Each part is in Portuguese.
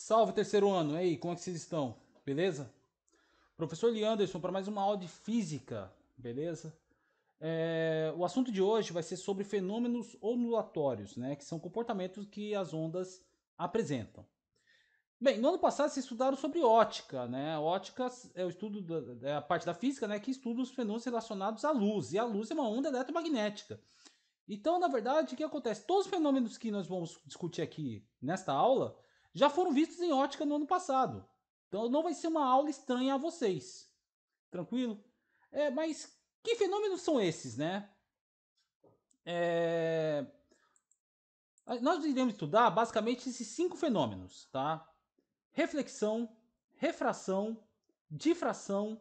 Salve, terceiro ano. E aí, como é que vocês estão? Beleza? Professor Leanderson para mais uma aula de física, beleza? O assunto de hoje vai ser sobre fenômenos ondulatórios, né? Que são comportamentos que as ondas apresentam. Bem, no ano passado vocês estudaram sobre ótica, né? Ótica é o estudo é a parte da física, né? Que estuda os fenômenos relacionados à luz. E a luz é uma onda eletromagnética. Então, na verdade, o que acontece? Todos os fenômenos que nós vamos discutir aqui nesta aula já foram vistos em ótica no ano passado. Então, não vai ser uma aula estranha a vocês. Tranquilo? Mas que fenômenos são esses, né? É, Nós iremos estudar basicamente esses 5 fenômenos, tá? Reflexão, refração, difração,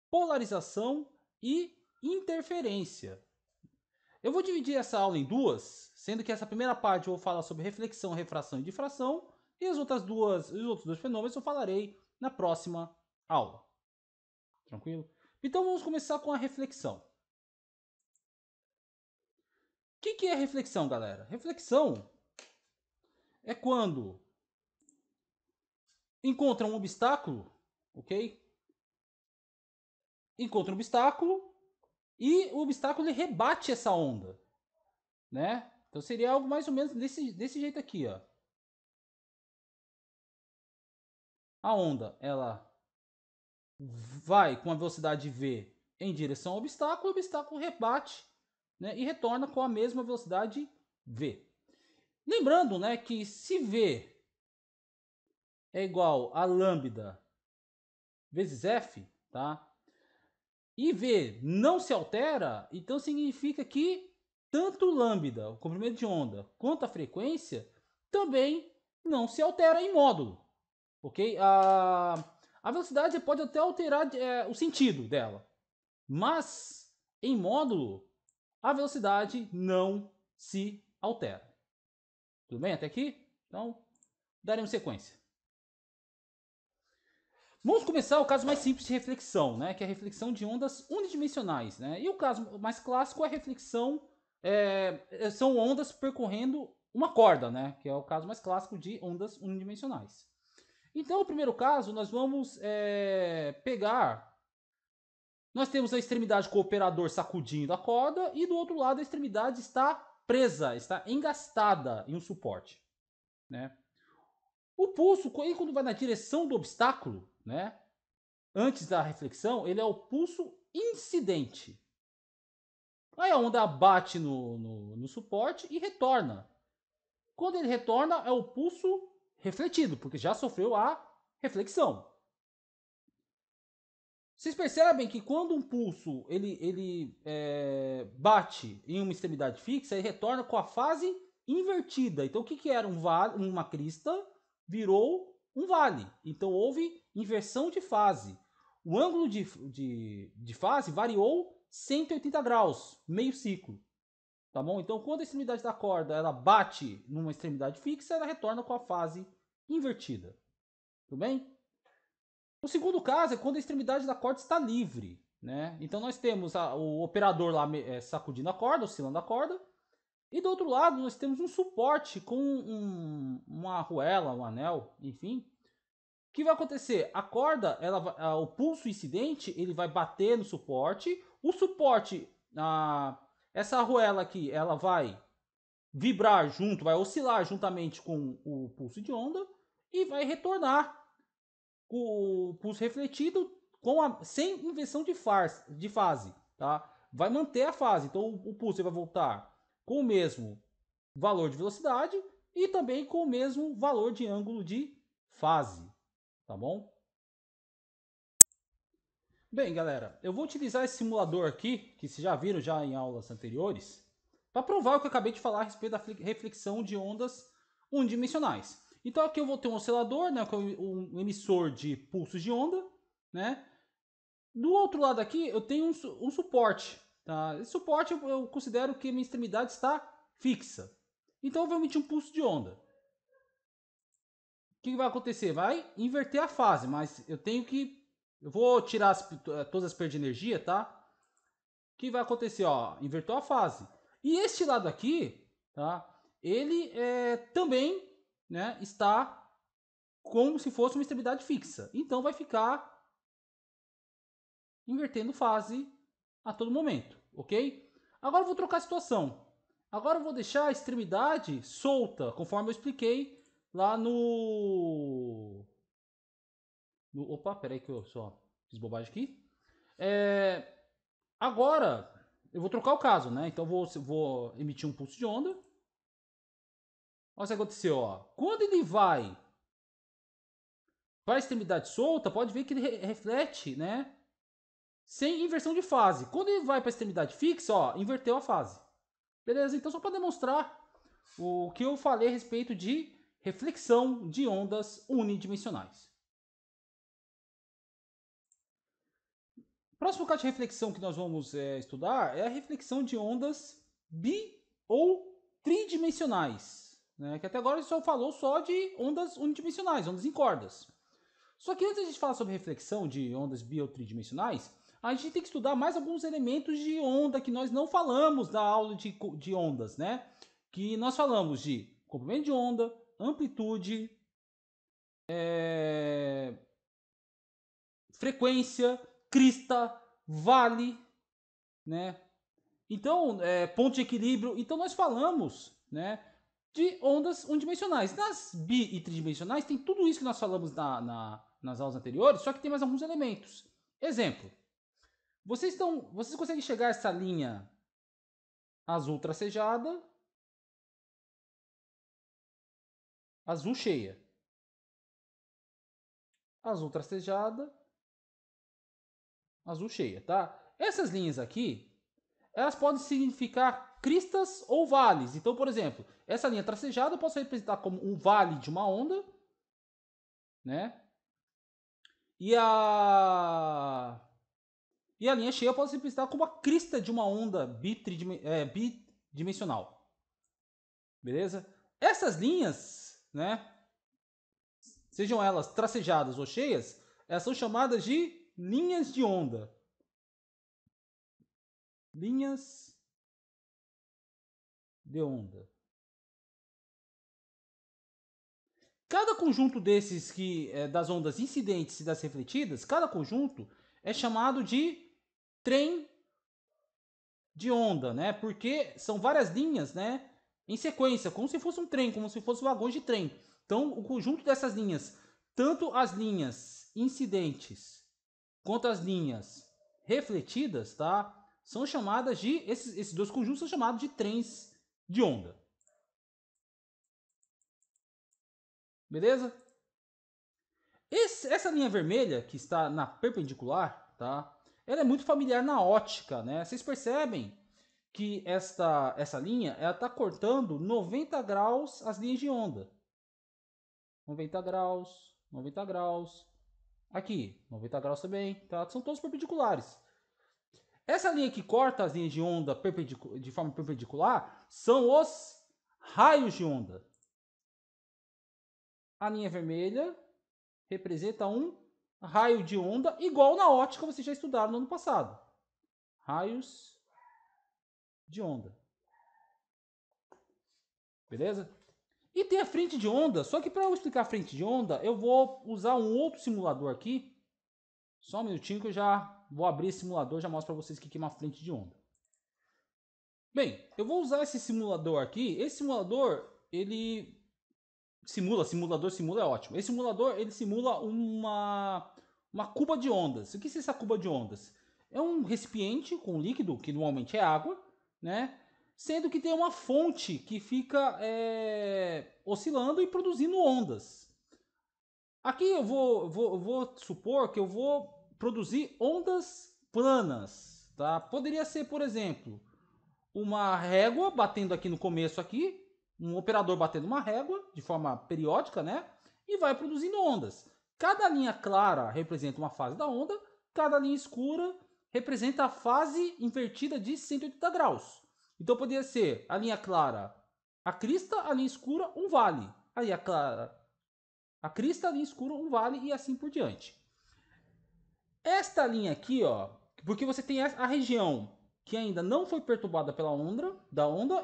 polarização e interferência. Eu vou dividir essa aula em duas, sendo que essa primeira parte eu vou falar sobre reflexão, refração e difração, e os outros dois fenômenos eu falarei na próxima aula. Tranquilo? Então vamos começar com a reflexão. O que é reflexão, galera? Reflexão é quando encontra um obstáculo, ok? Encontra um obstáculo e o obstáculo ele rebate essa onda, né? Então seria algo mais ou menos desse jeito aqui, ó. A onda, ela vai com a velocidade v em direção ao obstáculo, o obstáculo rebate, né, e retorna com a mesma velocidade v. Lembrando, né, que se v é igual a lambda vezes f, tá? E v não se altera, então significa que tanto lambda, o comprimento de onda, quanto a frequência também não se altera em módulo, ok? A velocidade pode até alterar o sentido dela, mas em módulo a velocidade não se altera. Tudo bem até aqui? Então, daremos sequência. Vamos começar o caso mais simples de reflexão, né? Que é a reflexão de ondas unidimensionais, né? E o caso mais clássico é a reflexão, são ondas percorrendo uma corda, né? Que é o caso mais clássico de ondas unidimensionais. Então, o primeiro caso, nós vamos pegar. Nós temos a extremidade com o operador sacudindo a corda e do outro lado a extremidade está presa, está engastada em um suporte, né? O pulso, quando vai na direção do obstáculo, né? Antes da reflexão, ele é o pulso incidente. Aí a onda bate no suporte e retorna. Quando ele retorna, é o pulso refletido, porque já sofreu a reflexão. Vocês percebem que quando um pulso ele bate em uma extremidade fixa, ele retorna com a fase invertida. Então o que era um vale, uma crista virou um vale. Então houve inversão de fase. O ângulo de fase variou 180 graus, meio ciclo. Tá bom? Então quando a extremidade da corda ela bate numa extremidade fixa, ela retorna com a fase invertida. Tudo bem? O segundo caso é quando a extremidade da corda está livre, né? Então nós temos o operador lá sacudindo a corda, oscilando a corda, e do outro lado nós temos um suporte com uma arruela, um anel, enfim. O que vai acontecer? A corda, o pulso incidente, ele vai bater no suporte, o suporte, essa arruela aqui, ela vai vibrar junto, vai oscilar juntamente com o pulso de onda e vai retornar o pulso refletido sem inversão de fase, tá? Vai manter a fase, então o pulso vai voltar com o mesmo valor de velocidade e também com o mesmo valor de ângulo de fase, tá bom? Bem, galera, eu vou utilizar esse simulador aqui, que vocês já viram já em aulas anteriores, para provar o que eu acabei de falar a respeito da reflexão de ondas unidimensionais. Então aqui eu vou ter um oscilador, né, que é um emissor de pulsos de onda, né? Do outro lado aqui eu tenho um suporte, tá? Esse suporte eu considero que a minha extremidade está fixa. Então eu vou emitir um pulso de onda. O que vai acontecer? Vai inverter a fase, mas eu vou tirar todas as perdas de energia, tá? O que vai acontecer? Ó, invertou a fase. E este lado aqui, tá? Ele também, né, está como se fosse uma extremidade fixa. Então vai ficar invertendo fase a todo momento, ok? Agora eu vou trocar a situação. Agora eu vou deixar a extremidade solta, conforme eu expliquei lá opa, peraí que eu só fiz bobagem aqui. Agora eu vou trocar o caso, né? Então eu vou emitir um pulso de onda. Olha o que aconteceu, ó. Quando ele vai para a extremidade solta, pode ver que ele reflete, né? Sem inversão de fase. Quando ele vai para a extremidade fixa, ó, inverteu a fase. Beleza? Então só para demonstrar o que eu falei a respeito de reflexão de ondas unidimensionais. O próximo caso de reflexão que nós vamos estudar é a reflexão de ondas bi ou tridimensionais, né? Que até agora a gente só falou só de ondas unidimensionais, ondas em cordas. Só que antes de falar sobre reflexão de ondas bi ou tridimensionais, a gente tem que estudar mais alguns elementos de onda que nós não falamos da aula de ondas, né? Que nós falamos de comprimento de onda, amplitude, frequência, crista, vale, né? Então, ponto de equilíbrio. Então, nós falamos, né, de ondas unidimensionais. Nas bi e tridimensionais, tem tudo isso que nós falamos nas aulas anteriores, só que tem mais alguns elementos. Exemplo. Vocês conseguem chegar a essa linha azul tracejada, azul cheia, azul tracejada, azul cheia, tá? Essas linhas aqui, elas podem significar cristas ou vales. Então, por exemplo, essa linha tracejada eu posso representar como um vale de uma onda, né? E a linha cheia eu posso representar como a crista de uma onda bidimensional. Beleza? Essas linhas, né? Sejam elas tracejadas ou cheias, elas são chamadas de linhas de onda. Linhas de onda. Cada conjunto desses das ondas incidentes e das refletidas, cada conjunto é chamado de trem de onda, né? Porque são várias linhas, né, em sequência, como se fosse um trem, como se fossem vagões de trem. Então, o conjunto dessas linhas, tanto as linhas incidentes quanto as linhas refletidas, tá? São chamadas de esses dois conjuntos são chamados de trens de onda. Beleza? Essa linha vermelha que está na perpendicular, tá? Ela é muito familiar na ótica, né? Vocês percebem que essa linha ela está cortando 90 graus as linhas de onda. 90 graus, 90 graus. Aqui, 90 graus também, tá? São todos perpendiculares. Essa linha que corta as linhas de onda de forma perpendicular são os raios de onda. A linha vermelha representa um raio de onda igual na ótica vocês já estudaram no ano passado. Raios de onda. Beleza? E tem a frente de onda, só que para eu explicar a frente de onda, eu vou usar um outro simulador aqui. Só um minutinho que eu já vou abrir esse simulador e já mostro para vocês o que é uma frente de onda. Bem, eu vou usar esse simulador aqui. Esse simulador, ele simula é ótimo. Esse simulador, ele simula uma cuba de ondas. O que é essa cuba de ondas? É um recipiente com líquido, que normalmente é água, né? Sendo que tem uma fonte que fica oscilando e produzindo ondas. Aqui eu vou supor que eu vou produzir ondas planas, tá? Poderia ser, por exemplo, uma régua batendo aqui no começo aqui, um operador batendo uma régua de forma periódica, né? E vai produzindo ondas. Cada linha clara representa uma fase da onda, cada linha escura representa a fase invertida de 180 graus. Então poderia ser a linha clara, a crista, a linha escura, um vale. A linha clara, a crista, a linha escura, um vale e assim por diante. Esta linha aqui, ó, porque você tem a região que ainda não foi perturbada pela onda,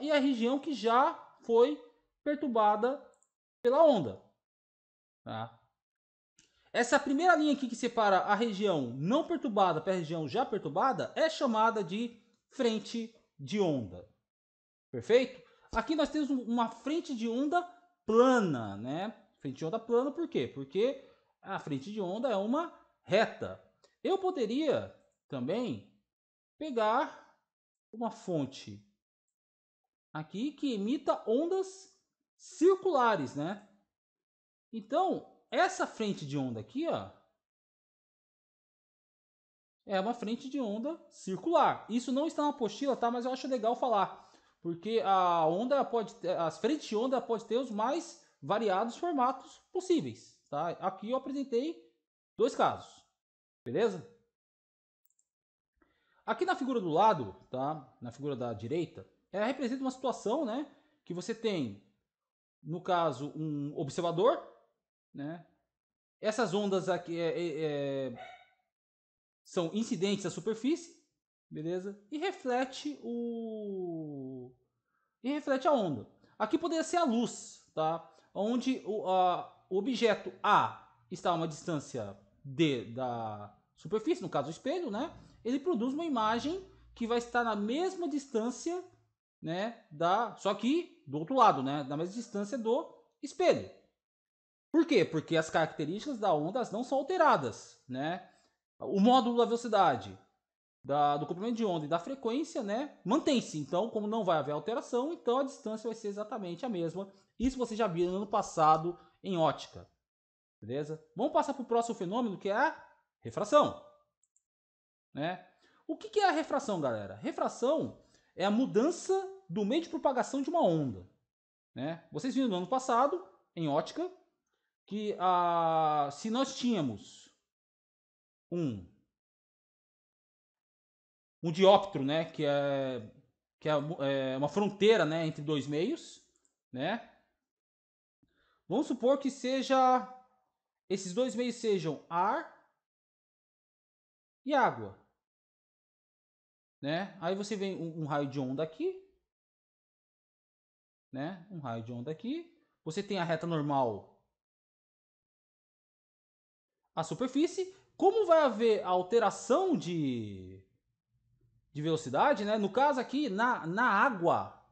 e a região que já foi perturbada pela onda. Tá? Essa primeira linha aqui que separa a região não perturbada para a região já perturbada é chamada de frente de onda. Perfeito? Aqui nós temos uma frente de onda plana, né? Frente de onda plana, por quê? Porque a frente de onda é uma reta. Eu poderia também pegar uma fonte aqui que emita ondas circulares, né? Então, essa frente de onda aqui, ó, é uma frente de onda circular. Isso não está na apostila, tá? Mas eu acho legal falar, porque a onda pode ter, as frentes de onda pode ter os mais variados formatos possíveis, tá? Aqui eu apresentei dois casos, beleza? Aqui na figura do lado, tá? Na figura da direita, representa uma situação, né? Que você tem, no caso, um observador, né? Essas ondas aqui são incidentes à superfície, beleza? E reflete a onda. Aqui poderia ser a luz, tá? Onde o objeto A está a uma distância D da superfície, no caso o espelho, né? Ele produz uma imagem que vai estar na mesma distância, né? Só que do outro lado, né? Na mesma distância do espelho. Por quê? Porque as características da onda não são alteradas, né? O módulo da velocidade, do comprimento de onda e da frequência, né, mantém-se. Então, como não vai haver alteração, então a distância vai ser exatamente a mesma. Isso você já viu no ano passado em ótica. Beleza? Vamos passar para o próximo fenômeno, que é a refração. Né? O que é a refração, galera? Refração é a mudança do meio de propagação de uma onda. Né? Vocês viram no ano passado, em ótica, que se nós tínhamos um dióptro, né, que é uma fronteira, né, entre dois meios, né? Vamos supor que esses dois meios sejam ar e água, né? Aí você vem um raio de onda aqui, né? Um raio de onda aqui. Você tem a reta normal, a superfície. Como vai haver alteração de velocidade, né? No caso aqui, na água,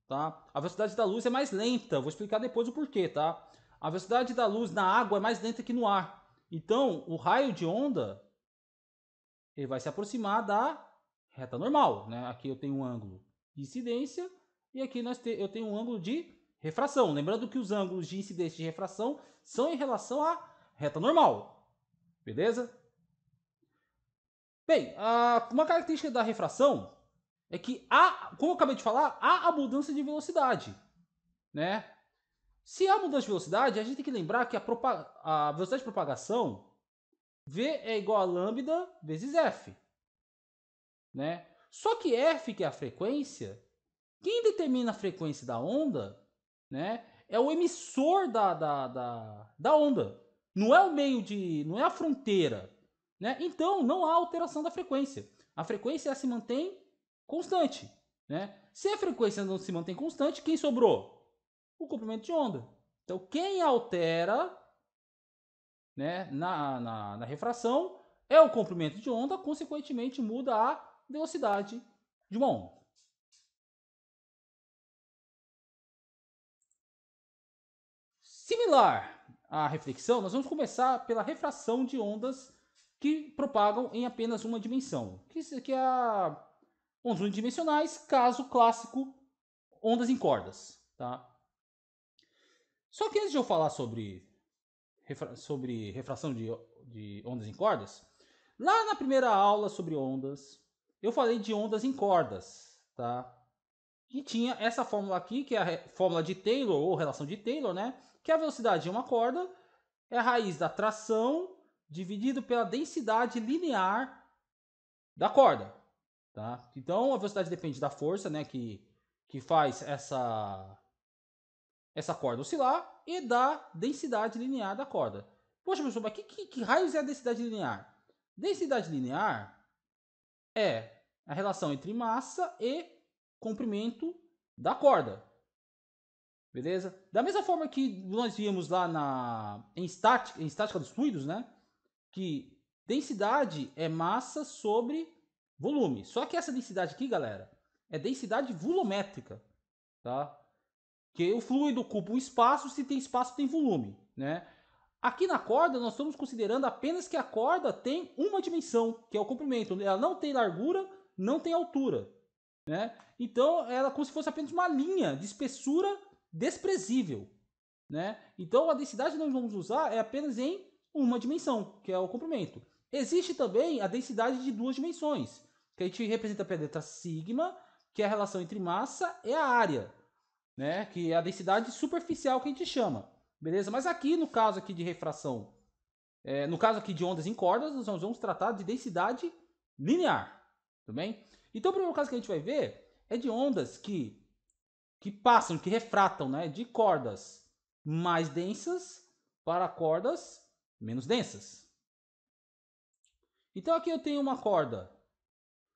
tá? A velocidade da luz é mais lenta. Vou explicar depois o porquê, tá? A velocidade da luz na água é mais lenta que no ar. Então, o raio de onda ele vai se aproximar da reta normal, né? Aqui eu tenho um ângulo de incidência e aqui eu tenho um ângulo de refração. Lembrando que os ângulos de incidência e de refração são em relação à reta normal. Beleza? Bem, uma característica da refração é que como eu acabei de falar, há a mudança de velocidade, né? Se há mudança de velocidade, a gente tem que lembrar que a velocidade de propagação V é igual a lambda vezes F, né? Só que F, que é a frequência, quem determina a frequência da onda, né, é o emissor da onda. Não é o meio não é a fronteira, né? Então não há alteração da frequência. A frequência se mantém constante, né? Se a frequência não se mantém constante, quem sobrou? O comprimento de onda. Então quem altera, né, na refração é o comprimento de onda, consequentemente muda a velocidade de uma onda. Similar à reflexão, nós vamos começar pela refração de ondas que propagam em apenas uma dimensão, que é ondas unidimensionais, caso clássico, ondas em cordas. Tá? Só que antes de eu falar sobre refração de ondas em cordas, lá na primeira aula sobre ondas, eu falei de ondas em cordas, tá? E tinha essa fórmula aqui, que é a fórmula de Taylor, ou relação de Taylor, né? Que a velocidade de uma corda é a raiz da tração dividido pela densidade linear da corda, tá? Então a velocidade depende da força, né? Que faz essa corda oscilar e da densidade linear da corda. Poxa, professor, mas que raios é a densidade linear? Densidade linear é a relação entre massa e comprimento da corda. Beleza? Da mesma forma que nós vimos lá em estática dos fluidos, né? Que densidade é massa sobre volume. Só que essa densidade aqui, galera, é densidade volumétrica, tá? Que o fluido ocupa um espaço, se tem espaço tem volume, né? Aqui na corda nós estamos considerando apenas que a corda tem uma dimensão, que é o comprimento. Ela não tem largura, não tem altura, né? Então ela é como se fosse apenas uma linha de espessura desprezível, né? Então a densidade que nós vamos usar é apenas em uma dimensão, que é o comprimento. Existe também a densidade de duas dimensões, que a gente representa pela letra sigma, que é a relação entre massa e a área, né? Que é a densidade superficial que a gente chama, beleza? Mas aqui no caso aqui de refração, no caso aqui de ondas em cordas, nós vamos tratar de densidade linear, tudo bem? Então o primeiro caso que a gente vai ver é de ondas que passam, que refratam, né, de cordas mais densas para cordas menos densas. Então aqui eu tenho uma corda.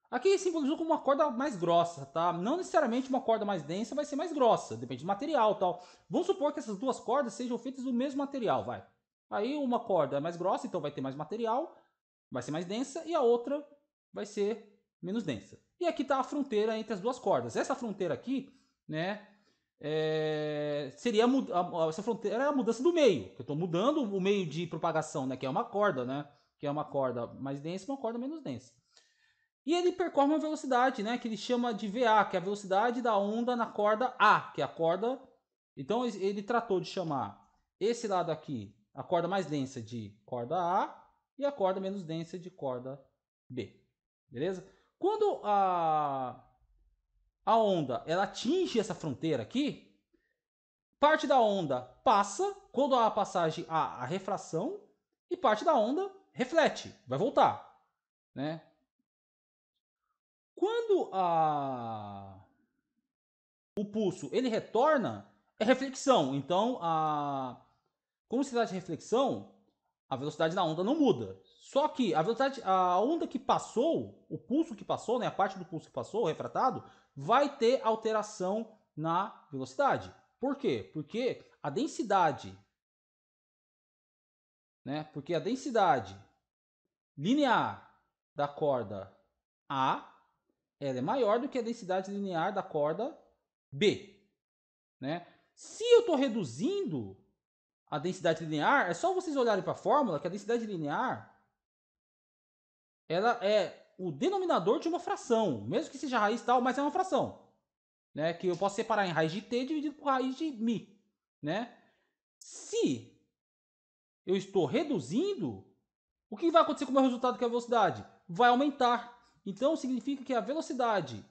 Aqui simbolizou como uma corda mais grossa, tá? Não necessariamente uma corda mais densa vai ser mais grossa, depende do material, tal. Vamos supor que essas duas cordas sejam feitas do mesmo material, vai. Aí uma corda é mais grossa, então vai ter mais material, vai ser mais densa, e a outra vai ser menos densa. E aqui está a fronteira entre as duas cordas. Essa fronteira aqui, né, seria essa fronteira é a mudança do meio. Eu estou mudando o meio de propagação, né, que é uma corda, né, que é uma corda mais densa e uma corda menos densa. E ele percorre uma velocidade, né, que ele chama de VA, que é a velocidade da onda na corda A, que é a corda. Então ele tratou de chamar esse lado aqui, a corda mais densa, de corda A e a corda menos densa de corda B. Beleza? Quando a onda ela atinge essa fronteira aqui, parte da onda passa, quando há a passagem há a refração, e parte da onda reflete, vai voltar, né? Quando o pulso ele retorna, é reflexão. Então, como se trata de reflexão, a velocidade da onda não muda. Só que a onda que passou, o pulso que passou, né, a parte do pulso que passou, o refratado, vai ter alteração na velocidade. Por quê? Porque a densidade, né? Porque a densidade linear da corda A, ela é maior do que a densidade linear da corda B, né? Se eu estou reduzindo a densidade linear, é só vocês olharem para a fórmula que a densidade linear ela é o denominador de uma fração, mesmo que seja raiz tal, mas é uma fração, né? Que eu posso separar em raiz de t dividido por raiz de mi, né? Se eu estou reduzindo, o que vai acontecer com o meu resultado, que é a velocidade? Vai aumentar. Então significa que a velocidade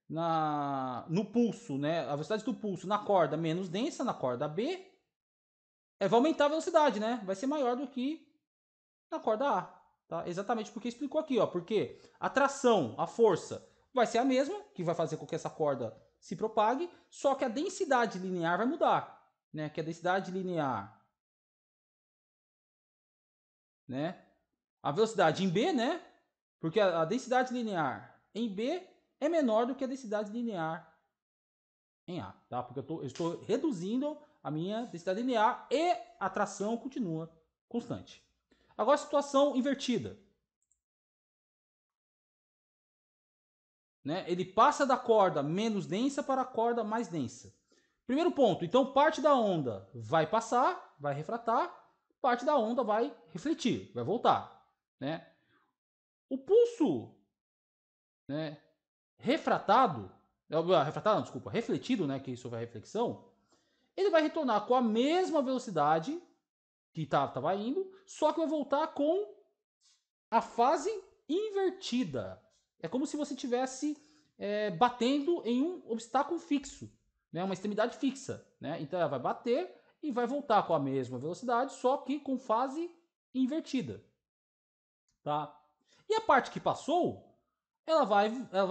no pulso, né? A velocidade do pulso na corda menos densa, na corda B, vai aumentar a velocidade, né? Vai ser maior do que na corda A. Tá? Exatamente porque explicou aqui, ó. Porque a tração, a força, vai ser a mesma, que vai fazer com que essa corda se propague, só que a densidade linear vai mudar, né? Que a densidade linear, né? A velocidade em B, né? Porque a densidade linear em B é menor do que a densidade linear em A, tá? Porque eu estou reduzindo a minha densidade linear e a tração continua constante. Agora, situação invertida. Né? Ele passa da corda menos densa para a corda mais densa. Primeiro ponto, então parte da onda vai passar, vai refratar, parte da onda vai refletir, vai voltar. Né? O pulso, né, refratido, né, que isso vai reflexão, ele vai retornar com a mesma velocidade que estava indo, só que vai voltar com a fase invertida. É como se você tivesse batendo em um obstáculo fixo, né, uma extremidade fixa. Né? Então ela vai bater e vai voltar com a mesma velocidade, só que com fase invertida. Tá? E a parte que passou, ela vai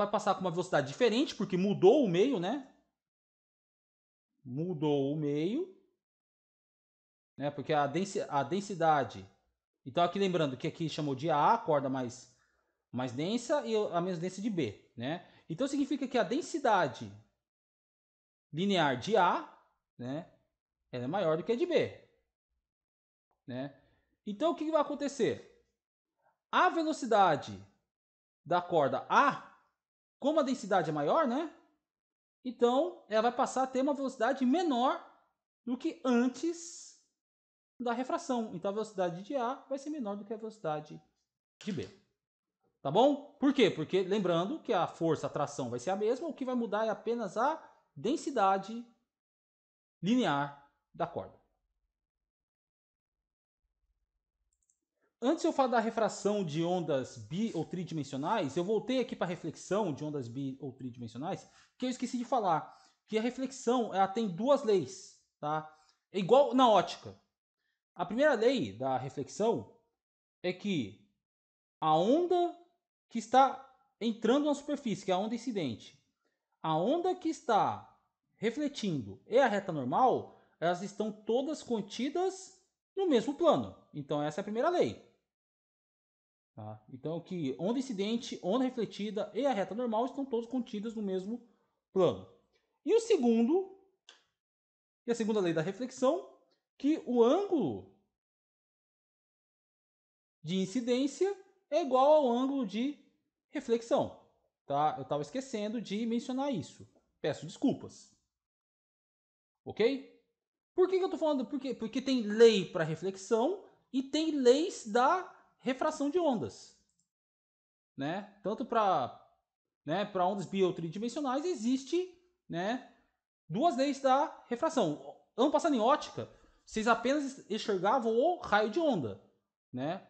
passar com uma velocidade diferente, porque mudou o meio, né? Mudou o meio, né? Porque a densidade. Então, aqui lembrando que aqui chamou de A, a corda mais densa, e a menos densa de B, né? Então, significa que a densidade linear de A né? Ela é maior do que a de B, né? Então o que vai acontecer? A velocidade da corda A, como a densidade é maior, né? Então ela vai passar a ter uma velocidade menor do que antes da refração. Então a velocidade de A vai ser menor do que a velocidade de B. Tá bom? Por quê? Porque lembrando que a força, a tração vai ser a mesma, o que vai mudar é apenas a densidade linear da corda. Antes de eu falar da refração de ondas bi ou tridimensionais, eu voltei aqui para a reflexão de ondas bi ou tridimensionais, que eu esqueci de falar, que a reflexão ela tem duas leis, tá? É igual na ótica. A primeira lei da reflexão é que a onda que está entrando na superfície, que é a onda incidente, a onda que está refletindo e a reta normal, elas estão todas contidas no mesmo plano. Então essa é a primeira lei. Tá? Então que onda incidente, onda refletida e a reta normal estão todos contidos no mesmo plano. E o segundo, e a segunda lei da reflexão, que o ângulo de incidência é igual ao ângulo de reflexão. Tá? Eu estava esquecendo de mencionar isso. Peço desculpas. Ok? Por que eu estou falando? Porque tem lei para reflexão e tem leis da refração de ondas. Né? Tanto para ondas bi ou tridimensionais existe, né, duas leis da refração. Ano passado em ótica, vocês apenas enxergavam o raio de onda. Né?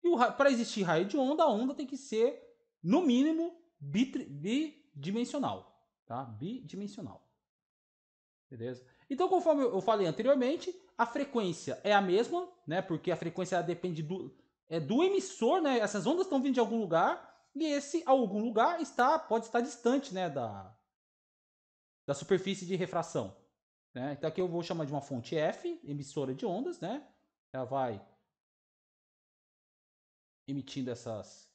E para existir raio de onda, a onda tem que ser, no mínimo, bidimensional. Tá? Bidimensional. Beleza? Então, conforme eu falei anteriormente, a frequência é a mesma, né? Porque a frequência depende do emissor, né? Essas ondas estão vindo de algum lugar e esse algum lugar pode estar distante, né? Da superfície de refração. Né? Então aqui eu vou chamar de uma fonte F, emissora de ondas, né? Ela vai emitindo essas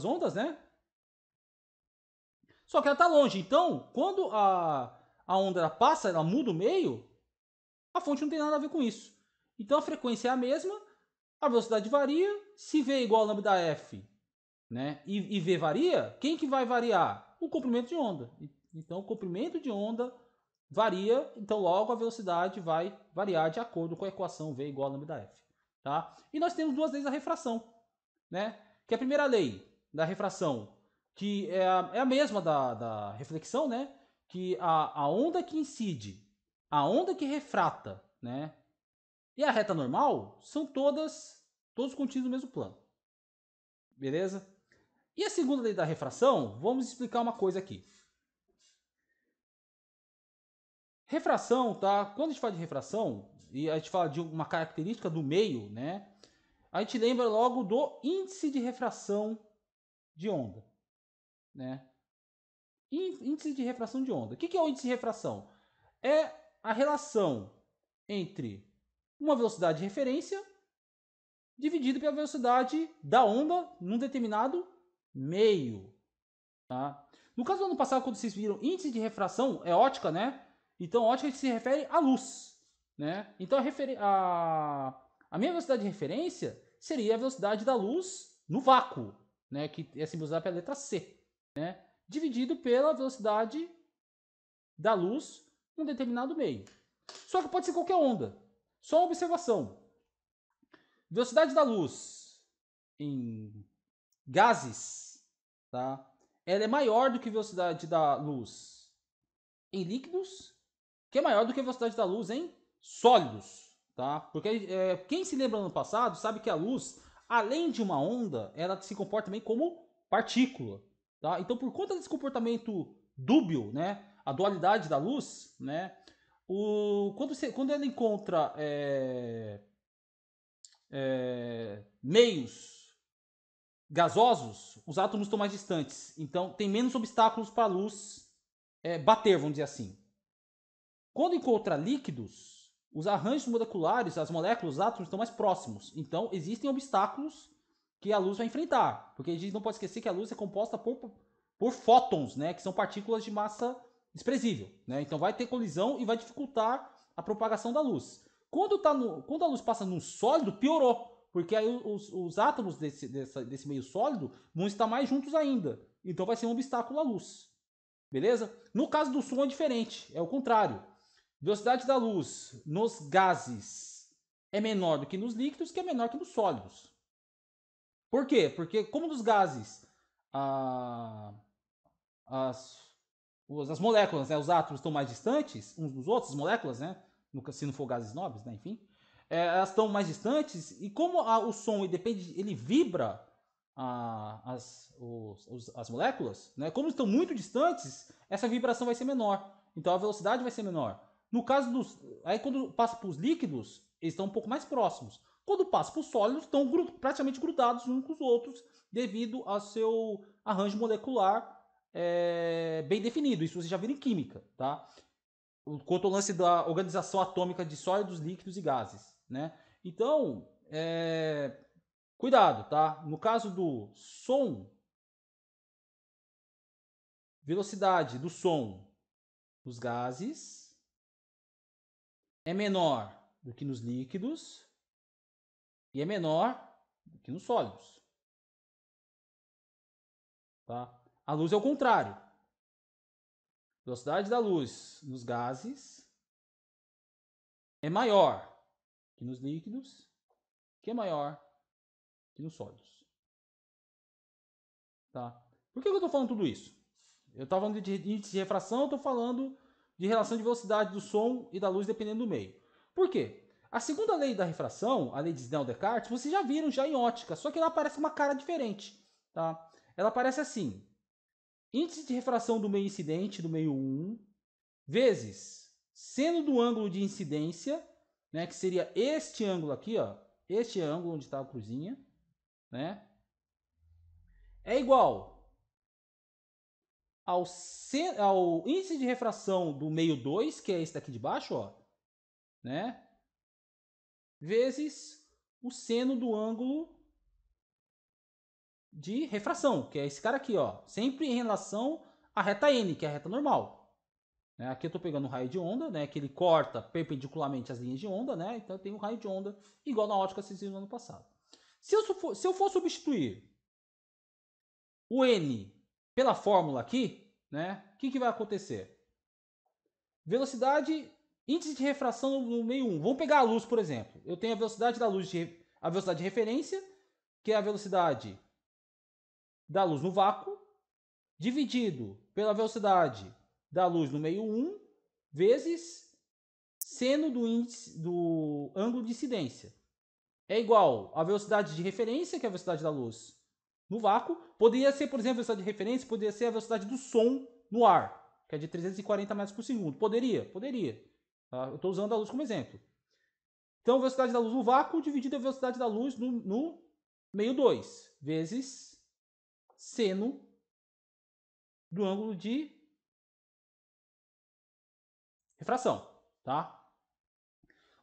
ondas, né? Só que ela está longe. Então, quando a onda ela passa, ela muda o meio, a fonte não tem nada a ver com isso. Então a frequência é a mesma, a velocidade varia. Se V é igual a lambda F, né, e V varia, quem que vai variar? O comprimento de onda. Então o comprimento de onda varia, então logo a velocidade vai variar de acordo com a equação V igual a lambda F. Tá? E nós temos duas leis da refração. Né? Que a primeira lei da refração, que é a mesma da reflexão, né? Que a onda que incide, a onda que refrata, né? E a reta normal são todos contidos no mesmo plano. Beleza? E a segunda lei da refração, vamos explicar uma coisa aqui. Refração, tá? Quando a gente fala de refração, e a gente fala de uma característica do meio, né? A gente lembra logo do índice de refração de onda. Né? Índice de refração de onda. O que é o índice de refração? É a relação entre uma velocidade de referência dividido pela velocidade da onda num determinado meio. Tá? No caso do ano passado, quando vocês viram índice de refração, é ótica, né? Então, ótica se refere à luz. Né? Então, a minha velocidade de referência seria a velocidade da luz no vácuo, né? Que é simbolizada pela letra C. Né? Dividido pela velocidade da luz em um determinado meio. Só que pode ser qualquer onda. Só uma observação. Velocidade da luz em gases, tá? Ela é maior do que a velocidade da luz em líquidos, que é maior do que a velocidade da luz em sólidos, tá? Porque quem se lembra no passado sabe que a luz, além de uma onda, ela se comporta também como partícula. Tá? Então, por conta desse comportamento dúbio, né, a dualidade da luz, né, quando ela encontra meios gasosos, os átomos estão mais distantes. Então, tem menos obstáculos para a luz bater, vamos dizer assim. Quando encontra líquidos, os arranjos moleculares, as moléculas, os átomos estão mais próximos. Então, existem obstáculos que a luz vai enfrentar. Porque a gente não pode esquecer que a luz é composta por fótons, né, que são partículas de massa desprezível, né? Então vai ter colisão e vai dificultar a propagação da luz. Quando a luz passa num sólido, piorou. Porque aí os átomos desse meio sólido vão estar mais juntos ainda. Então vai ser um obstáculo à luz. Beleza? No caso do som é diferente. É o contrário. Velocidade da luz nos gases é menor do que nos líquidos, que é menor que nos sólidos. Por quê? Porque como nos gases as moléculas, né, os átomos estão mais distantes uns dos outros, as moléculas, né, se não for gases nobres, né, enfim, elas estão mais distantes e como o som ele vibra as moléculas, né, como estão muito distantes, essa vibração vai ser menor, então a velocidade vai ser menor. No caso aí quando passa para os líquidos, eles estão um pouco mais próximos. Quando passa para os sólidos, estão praticamente grudados uns com os outros devido ao seu arranjo molecular bem definido. Isso você já viu em química, tá? Quanto ao lance da organização atômica de sólidos, líquidos e gases, né? Então, cuidado, tá? No caso do som, velocidade do som dos gases é menor do que nos líquidos e é menor do que nos sólidos, tá? A luz é o contrário. Velocidade da luz nos gases é maior que nos líquidos, que é maior que nos sólidos. Tá? Por que eu estou falando tudo isso? Eu estava falando de índice de refração, eu estou falando de relação de velocidade do som e da luz dependendo do meio. Por quê? A segunda lei da refração, a lei de Snell-Descartes, vocês já viram já em ótica, só que ela aparece com uma cara diferente. Tá? Ela aparece assim: índice de refração do meio incidente, do meio 1, vezes seno do ângulo de incidência, né, que seria este ângulo aqui, ó, este ângulo onde está a cruzinha, né, é igual ao índice de refração do meio 2, que é esse daqui de baixo, ó, né, vezes o seno do ângulo de refração, que é esse cara aqui, ó, sempre em relação à reta n, que é a reta normal. Aqui eu estou pegando um raio de onda, né, que ele corta perpendicularmente as linhas de onda, né, então eu tenho um raio de onda igual na ótica que vocês viram no ano passado. Se eu for substituir o n pela fórmula aqui, né, o que vai acontecer? Velocidade, índice de refração no meio 1. Vamos pegar a luz, por exemplo. Eu tenho a velocidade da luz, a velocidade de referência, que é a velocidade da luz no vácuo, dividido pela velocidade da luz no meio 1, vezes seno do índice do ângulo de incidência. É igual à velocidade de referência, que é a velocidade da luz no vácuo. Poderia ser, por exemplo, a velocidade de referência, poderia ser a velocidade do som no ar, que é de 340 metros por segundo. Poderia. Tá? Eu estou usando a luz como exemplo. Então, a velocidade da luz no vácuo dividida a velocidade da luz no meio 2, vezes seno do ângulo de refração, tá?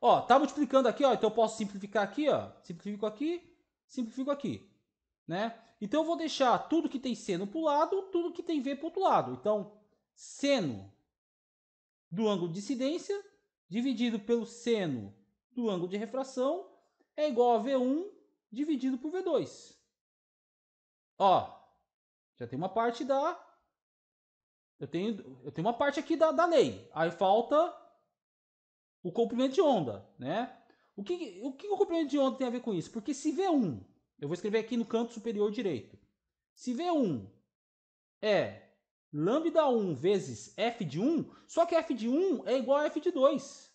Ó, tá multiplicando aqui, ó, então eu posso simplificar aqui, ó, simplifico aqui, né? Então eu vou deixar tudo que tem seno para o lado, tudo que tem v para o outro lado. Então, seno do ângulo de incidência dividido pelo seno do ângulo de refração é igual a V1 dividido por V2. Ó, já tem uma parte eu tenho uma parte aqui da lei. Aí falta o comprimento de onda, né? O que o comprimento de onda tem a ver com isso? Porque se V1, eu vou escrever aqui no canto superior direito, se V1 é lambda 1 vezes f de 1, só que f de 1 é igual a f de 2.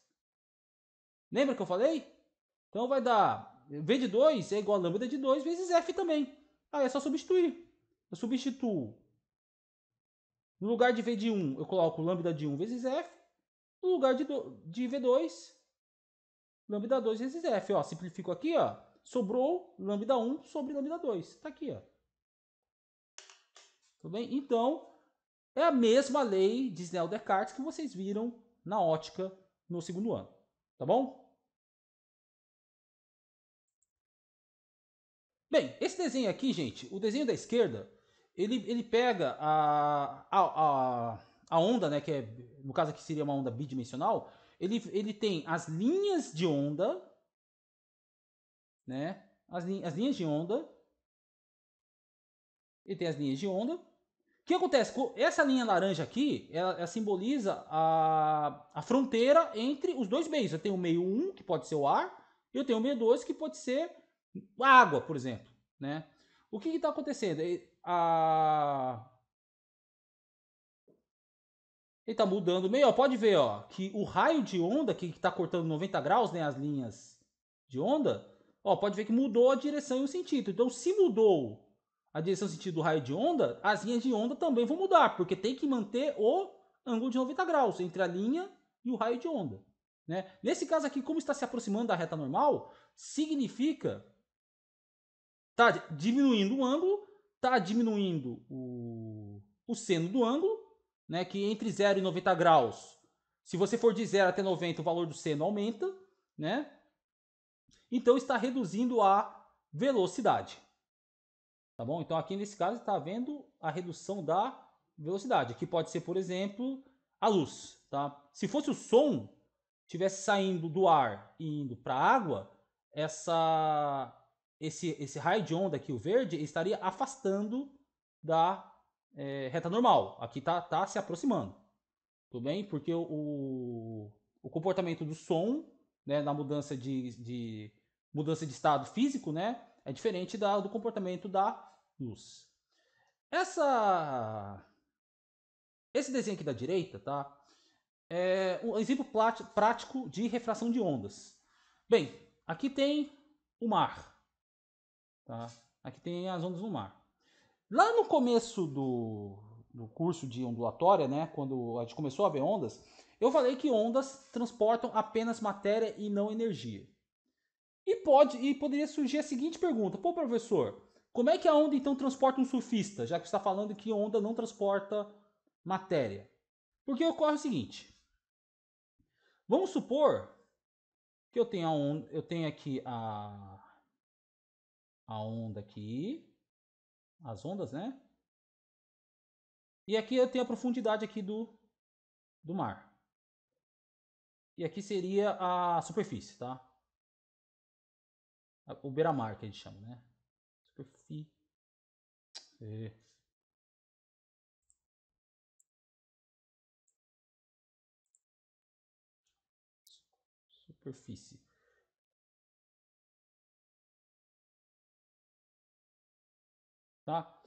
Lembra que eu falei? Então vai dar v de 2 é igual a lambda de 2 vezes f também. Aí é só substituir. Eu substituo. No lugar de v de 1, eu coloco lambda de 1 vezes f. No lugar de v2, lambda 2 vezes f. Ó, simplifico aqui, ó. Sobrou lambda 1 sobre lambda 2. Tá aqui, ó. Tudo bem? Então, é a mesma lei de Snell-Descartes que vocês viram na ótica no segundo ano. Tá bom? Bem, esse desenho aqui, gente, o desenho da esquerda, ele pega a a onda, né, que é, no caso aqui seria uma onda bidimensional, ele tem as linhas de onda, né? As linhas de onda. Ele tem as linhas de onda. O que acontece? Essa linha laranja aqui, ela simboliza a fronteira entre os dois meios. Eu tenho o meio 1, que pode ser o ar, e eu tenho o meio 2, que pode ser a água, por exemplo. Né? O que está acontecendo? Ele está mudando o meio. Ó, pode ver ó, que o raio de onda, que está cortando 90 graus, né, as linhas de onda, ó, pode ver que mudou a direção e o sentido. Então, se mudou a direção e o sentido do raio de onda, as linhas de onda também vão mudar, porque tem que manter o ângulo de 90 graus entre a linha e o raio de onda. Né? Nesse caso aqui, como está se aproximando da reta normal, significa tá diminuindo o ângulo, tá diminuindo o seno do ângulo, né, que entre 0 e 90 graus, se você for de 0 até 90, o valor do seno aumenta, né? Então está reduzindo a velocidade. Tá bom? Então aqui nesse caso está havendo a redução da velocidade. Aqui pode ser, por exemplo, a luz. Tá? Se fosse o som, estivesse saindo do ar e indo para a água, esse raio de onda aqui, o verde, estaria afastando da reta normal. Aqui tá se aproximando. Tudo bem? Porque o comportamento do som, né, na mudança de estado físico, né, é diferente do comportamento da luz. Esse desenho aqui da direita, tá? É um exemplo prático de refração de ondas. Bem, aqui tem o mar. Tá? Aqui tem as ondas no mar. Lá no começo do curso de ondulatória, né, quando a gente começou a ver ondas, eu falei que ondas transportam apenas matéria e não energia. E poderia surgir a seguinte pergunta: pô, professor, como é que a onda então transporta um surfista, já que você está falando que onda não transporta matéria? Porque ocorre o seguinte: vamos supor que eu tenho aqui a onda aqui, as ondas, né? E aqui eu tenho a profundidade aqui do mar. E aqui seria a superfície, tá? O beira-mar que a gente chama, né? Superfície. Superfície. Tá?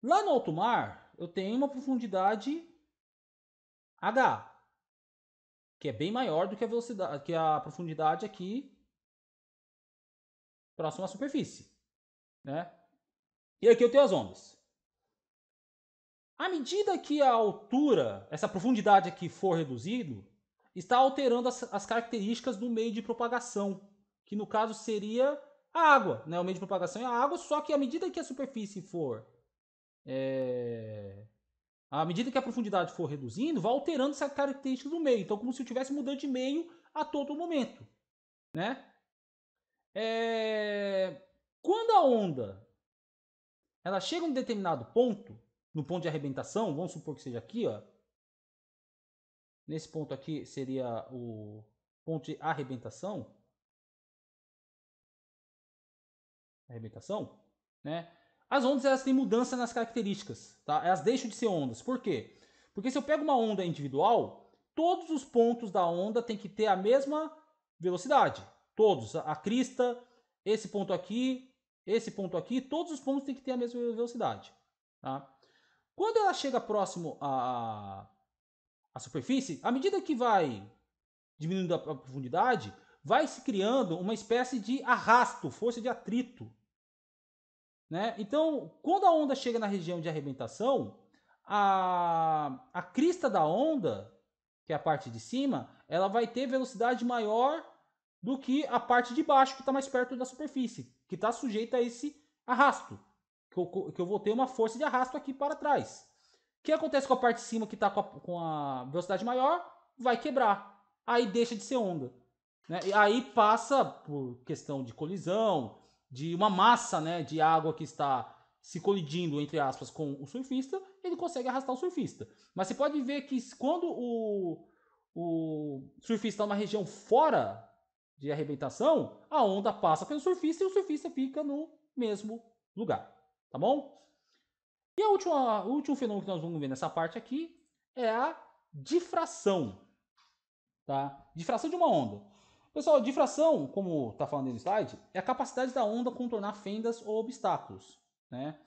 Lá no alto mar, eu tenho uma profundidade H, que é bem maior do que a velocidade, que a profundidade aqui próximo à superfície, né? E aqui eu tenho as ondas. À medida que a altura, essa profundidade aqui for reduzido, está alterando as características do meio de propagação, que no caso seria a água, né? O meio de propagação é a água, só que à medida que a superfície for à medida que a profundidade for reduzindo, vai alterando essa característica do meio. Então, como se eu estivesse mudando de meio a todo momento, né? Quando a onda ela chega a um determinado ponto, no ponto de arrebentação, vamos supor que seja aqui, ó. Nesse ponto aqui seria o ponto de arrebentação. Né? As ondas elas têm mudança nas características, tá? Elas deixam de ser ondas. Por quê? Porque se eu pego uma onda individual, todos os pontos da onda têm que ter a mesma velocidade. Todos. A crista, esse ponto aqui, todos os pontos têm que ter a mesma velocidade. Tá? Quando ela chega próximo à superfície, à medida que vai diminuindo a profundidade, vai se criando uma espécie de arrasto, força de atrito. Né? Então, quando a onda chega na região de arrebentação, a crista da onda, que é a parte de cima, ela vai ter velocidade maior do que a parte de baixo, que está mais perto da superfície, que está sujeita a esse arrasto, que eu vou ter uma força de arrasto aqui para trás. O que acontece com a parte de cima, que está com a velocidade maior? Vai quebrar. Aí deixa de ser onda. Né? E aí passa, por questão de colisão, de uma massa, né, de água que está se colidindo, entre aspas, com o surfista, ele consegue arrastar o surfista. Mas você pode ver que quando o surfista está numa região fora de arrebentação, a onda passa pelo surfista e o surfista fica no mesmo lugar, tá bom? E o último fenômeno que nós vamos ver nessa parte aqui é a difração, tá? Difração de uma onda. Pessoal, difração, como está falando aí no slide, é a capacidade da onda contornar fendas ou obstáculos, né?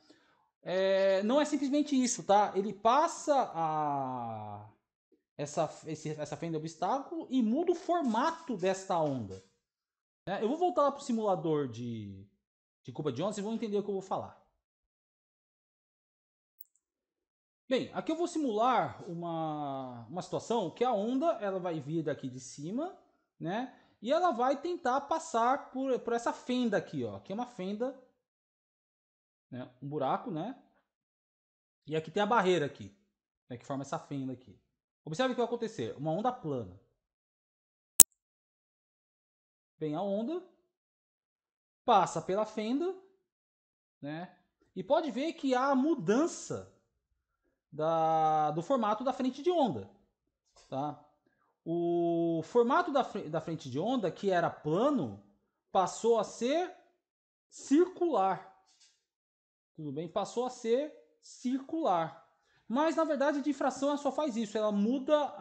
Não é simplesmente isso, tá? Ele passa essa fenda de obstáculo e muda o formato desta onda. Né? Eu vou voltar lá para o simulador de curva de onda, vocês vão entender o que eu vou falar. Bem, aqui eu vou simular uma situação que a onda ela vai vir daqui de cima, né? E ela vai tentar passar por essa fenda aqui, ó. Aqui é uma fenda, né? Um buraco, né? E aqui tem a barreira aqui, né? Que forma essa fenda aqui. Observe o que vai acontecer. Uma onda plana. Vem a onda, passa pela fenda, né? E pode ver que há a mudança do formato da frente de onda, tá? O formato da frente de onda, que era plano, passou a ser circular. Tudo bem? Passou a ser circular. Mas, na verdade, a difração ela só faz isso. Ela muda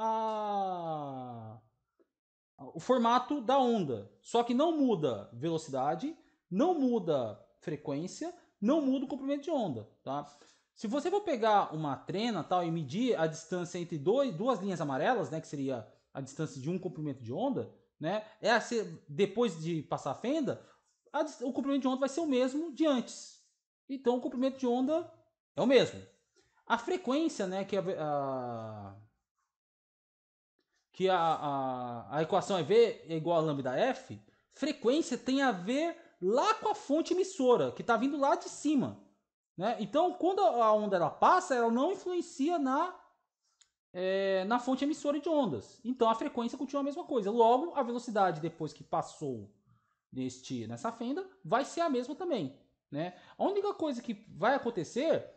o formato da onda. Só que não muda velocidade, não muda frequência, não muda o comprimento de onda, tá? Se você for pegar uma trena tal, e medir a distância entre duas linhas amarelas, né, que seria a distância de um comprimento de onda, né, depois de passar a fenda, o comprimento de onda vai ser o mesmo de antes. Então o comprimento de onda é o mesmo. A frequência, né, que a equação é V é igual a lambda F, frequência tem a ver lá com a fonte emissora, que está vindo lá de cima. Né? Então, quando a onda ela passa, ela não influencia na fonte emissora de ondas. Então, a frequência continua a mesma coisa. Logo, a velocidade depois que passou nessa fenda vai ser a mesma também. Né? A única coisa que vai acontecer,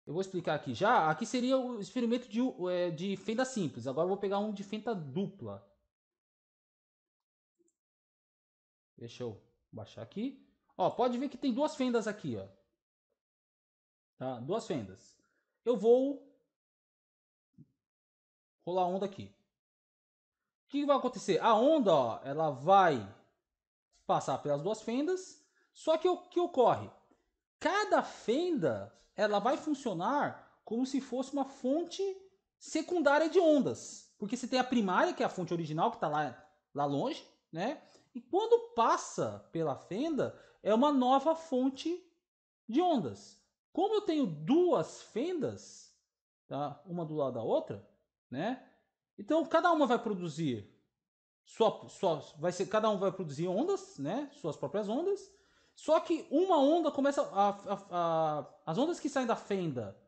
eu vou explicar aqui já, aqui seria o experimento de fenda simples. Agora eu vou pegar um de fenda dupla. Deixa eu baixar aqui. Ó, pode ver que tem duas fendas aqui, ó. Tá? Duas fendas. Eu vou rolar a onda aqui. O que vai acontecer? A onda, ó, ela vai passar pelas duas fendas. Só que o que ocorre? Cada fenda ela vai funcionar como se fosse uma fonte secundária de ondas. Porque você tem a primária, que é a fonte original, que está lá longe, né? E quando passa pela fenda, é uma nova fonte de ondas. Como eu tenho duas fendas, tá? Uma do lado da outra, né? Então cada uma vai produzir cada um vai produzir ondas, né? Suas próprias ondas. Só que uma onda começa as ondas que saem da fenda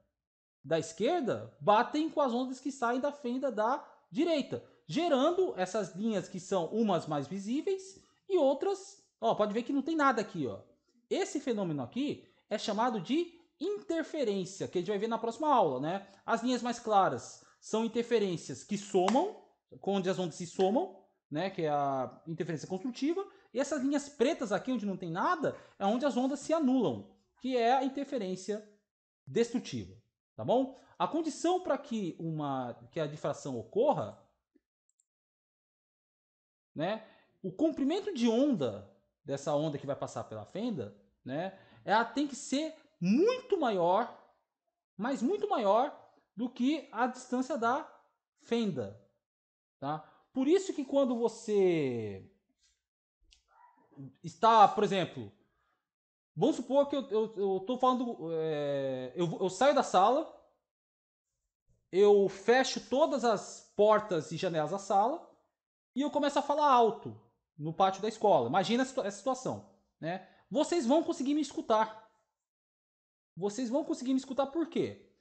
da esquerda batem com as ondas que saem da fenda da direita, gerando essas linhas que são umas mais visíveis e outras, ó, pode ver que não tem nada aqui, ó. Esse fenômeno aqui é chamado de interferência, que a gente vai ver na próxima aula, né? As linhas mais claras são interferências que somam, onde as ondas se somam, né? Que é a interferência construtiva. E essas linhas pretas aqui, onde não tem nada, é onde as ondas se anulam, que é a interferência destrutiva, tá bom? A condição para que a difração ocorra, né? O comprimento de onda dessa onda que vai passar pela fenda, né? Ela tem que ser muito maior, mas muito maior do que a distância da fenda, tá? Por isso que quando você está, por exemplo, vamos supor que eu estou falando, eu saio da sala, eu fecho todas as portas e janelas da sala e eu começo a falar alto no pátio da escola. Imagina essa situação, né? Vocês vão conseguir me escutar. Vocês vão conseguir me escutar por quê?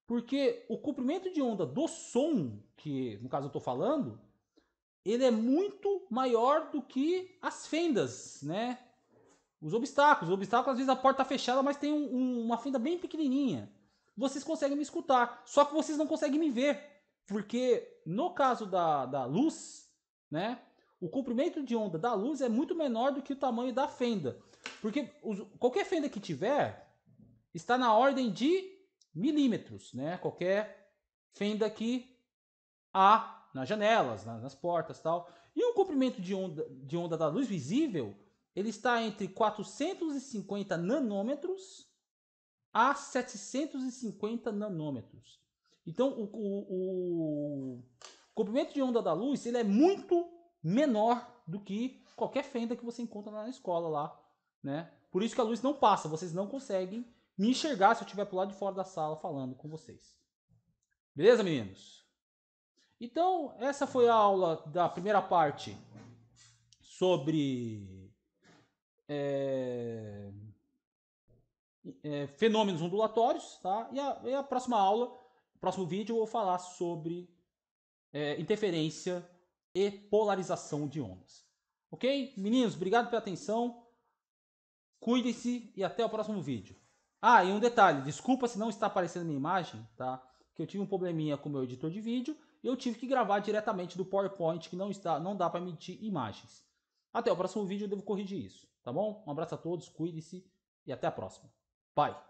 Porque o comprimento de onda do som, que no caso eu estou falando, ele é muito maior do que as fendas, né? Os obstáculos. Os obstáculos, às vezes a porta está fechada, mas tem uma fenda bem pequenininha. vocês conseguem me escutar. Só que vocês não conseguem me ver. Porque no caso da luz, né, o comprimento de onda da luz é muito menor do que o tamanho da fenda. Porque qualquer fenda que tiver está na ordem de milímetros, né? Qualquer fenda que há nas janelas, nas portas, tal. E o comprimento de onda da luz visível, ele está entre 450 nanômetros a 750 nanômetros. Então, o comprimento de onda da luz, ele é muito menor do que qualquer fenda que você encontra na escola lá, né? Por isso que a luz não passa, vocês não conseguem me enxergar se eu estiver pro lado de fora da sala falando com vocês. Beleza, meninos? Então, essa foi a aula da primeira parte sobre fenômenos ondulatórios, tá? E a próxima aula, próximo vídeo, eu vou falar sobre interferência e polarização de ondas. Ok? Meninos, obrigado pela atenção. Cuidem-se e até o próximo vídeo. Ah, e um detalhe, desculpa se não está aparecendo minha imagem, tá? Que eu tive um probleminha com o meu editor de vídeo e eu tive que gravar diretamente do PowerPoint, que não dá para emitir imagens. Até o próximo vídeo eu devo corrigir isso, tá bom? Um abraço a todos, cuide-se e até a próxima. Bye!